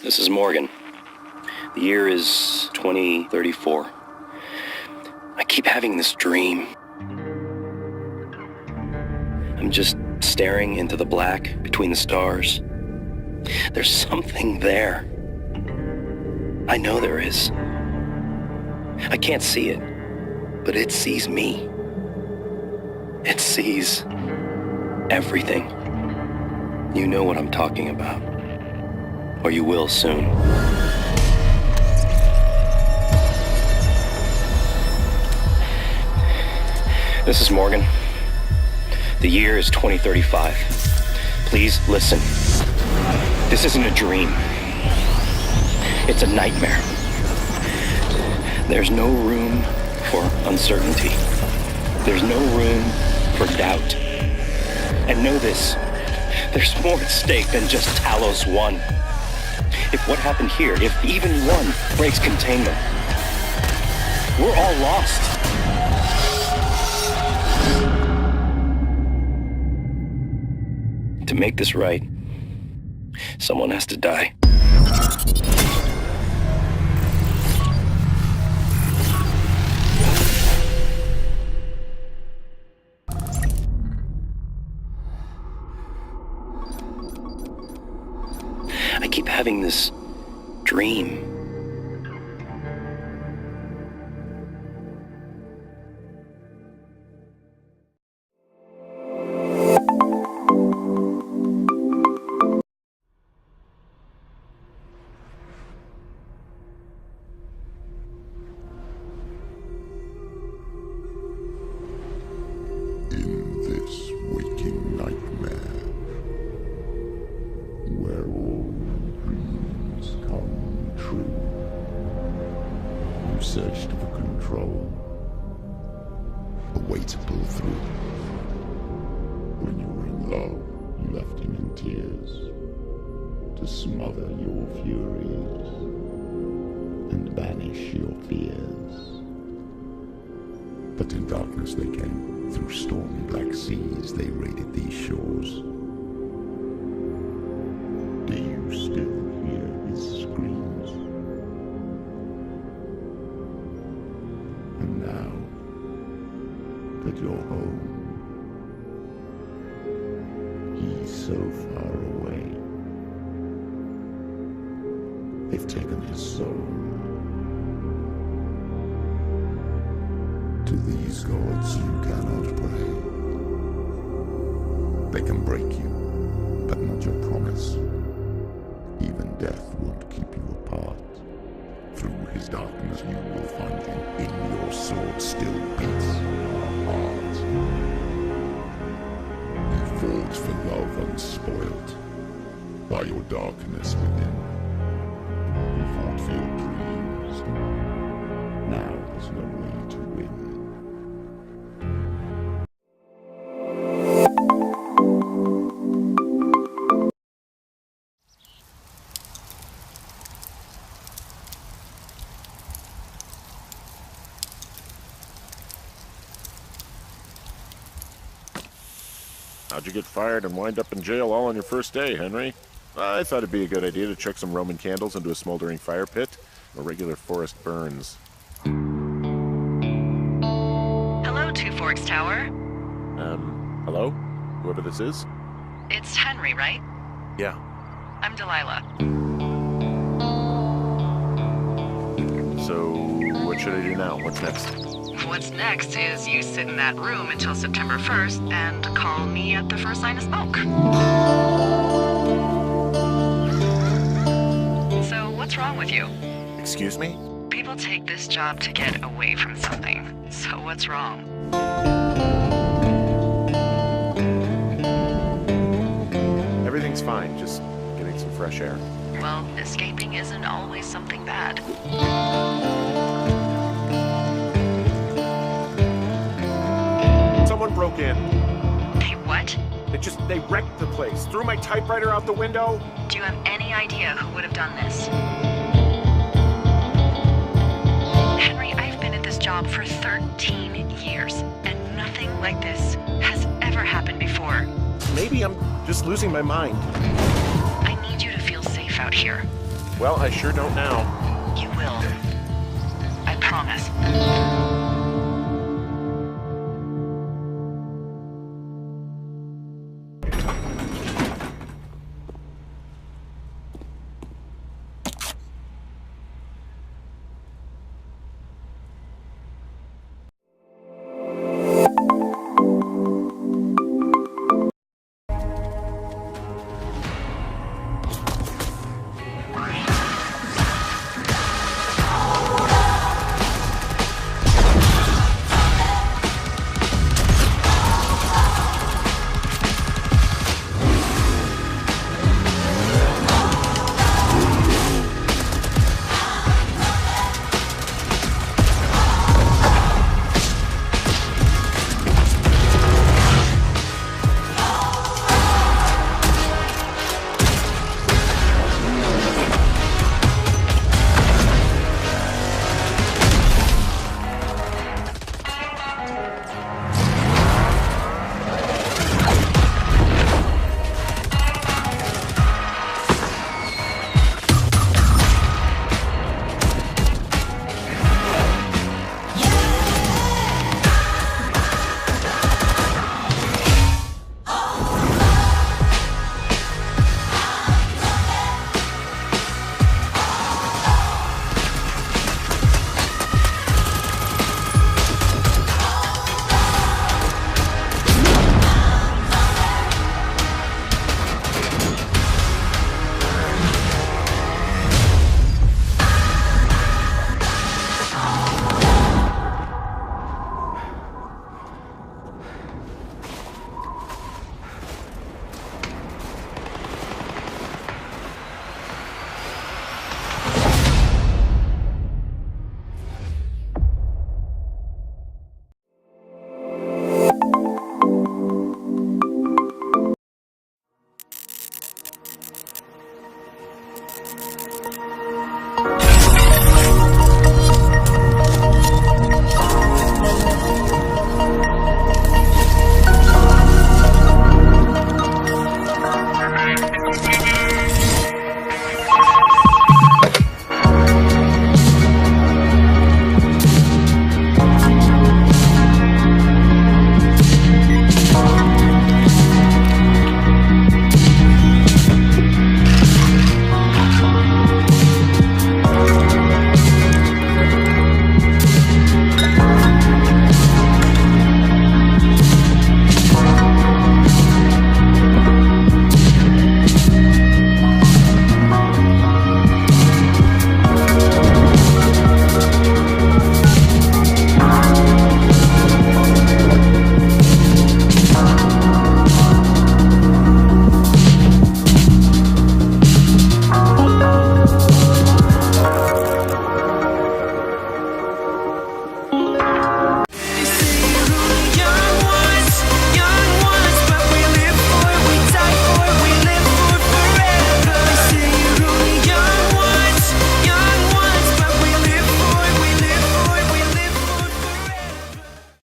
This is Morgan. The year is 2034. I keep having this dream. I'm just staring into the black between the stars. There's something there. I know there is. I can't see it, but it sees me. It sees everything. You know what I'm talking about. Or you will soon. This is Morgan. The year is 2035. Please listen. This isn't a dream. It's a nightmare. There's no room for uncertainty. There's no room for doubt. And know this, there's more at stake than just Talos 1. If what happened here, if even one breaks containment, we're all lost. To make this right, someone has to die. I keep having this dream. In this waking nightmare, where all dreams come true, you searched for control, a way to pull through. When you were in love, you left him in tears, to smother your furies and banish your fears. But in darkness they came. Through stormy black seas, they raided these shores. Do you still hear his screams? And now that you're home, he's so far away. They've taken his soul. To these gods you cannot pray. They can break you, but not your promise. Even death won't keep you apart. Through his darkness you will find him. In your sword still beats a heart. You fought for love unspoiled by your darkness within. You fought for your dreams. Now there's no way to win. How'd you get fired and wind up in jail all on your first day, Henry? I thought it'd be a good idea to chuck some Roman candles into a smoldering fire pit. A regular forest burns. Hello, Two Forks Tower. Hello? Whoever this is? It's Henry, right? Yeah. I'm Delilah. So, what should I do now? What's next? What's next is you sit in that room until September 1st and call me at the first sign of smoke. So, what's wrong with you? Excuse me? People take this job to get away from something. So, what's wrong? Everything's fine, just getting some fresh air. Well, escaping isn't always something bad. Someone broke in. Hey, what? They wrecked the place. Threw my typewriter out the window. Do you have any idea who would have done this? Henry, I've been at this job for 13 years, and nothing like this has ever happened before. Maybe I'm just losing my mind. I need you to feel safe out here. Well, I sure don't now. You will. I promise.